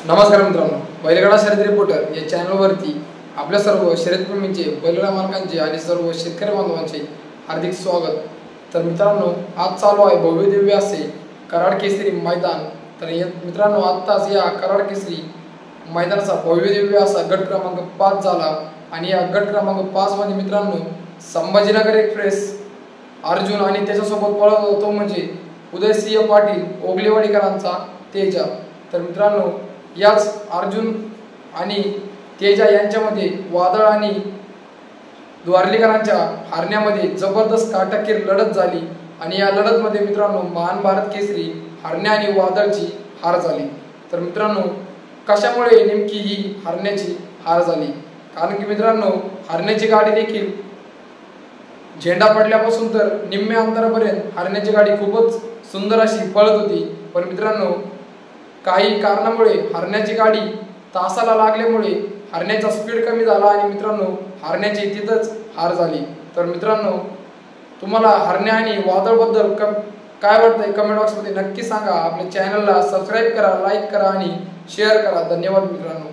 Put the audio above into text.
नमस्कार मित्रांनो, बैलगाडा शर्यत रिपोर्टर या चॅनलवरती आपल्या सर्व शर्यतप्रेमींचे, बैलगाडा मालकांचे आणि सर्व शेतकरी बांधवांचे हार्दिक स्वागत। तर मित्रांनो, आज चालू आहे भव्य दिव्य असे कराड केसरी मैदान। तर मित्रांनो, आत्ताच या कराड केसरी मैदानाचा भव्य दिव्य असा गट क्रमांक 5 झाला आणि या गट क्रमांक 5 मध्ये मित्रांनो संभाजीनगर एक्सप्रेस अर्जुन आणि त्याच्यासोबत पळत होतो म्हणजे उदयसिंह पाटील ओगलेवाडीकरांचा तेजा। तर मित्रांनो, याच अर्जुन आणि तेजा यांच्यामध्ये वादळ आणि द्वारलीकरांच्या हरण्यामध्ये जबरदस्त काटकीर लढत झाली आणि या लढतमध्ये मित्रांनो महान भारत केसरी हरण्या आणि वादळची हार झाली। तर मित्रांनो, कशामुळे नेमकी ही हरण्याची हार झाली? कारण की मित्रांनो, हरण्याची गाडी देखील झेंडा पडल्यापासून तर निम्म्या अंतरापर्यंत हरण्याची गाडी खूपच सुंदर अशी पळत होती, पण मित्रांनो काही कारणामुळे हरण्याची गाडी तासाला लागल्यामुळे हरण्याचा स्पीड कमी झाला आणि मित्रांनो हरण्याची तिथंच हार झाली। तर मित्रांनो, तुम्हाला हरण्या आणि वादळबद्दल काय वाटतंय कमेंट बॉक्समध्ये नक्की सांगा। आपल्या चॅनलला सबस्क्राईब करा, लाईक करा आणि शेअर करा। धन्यवाद मित्रांनो।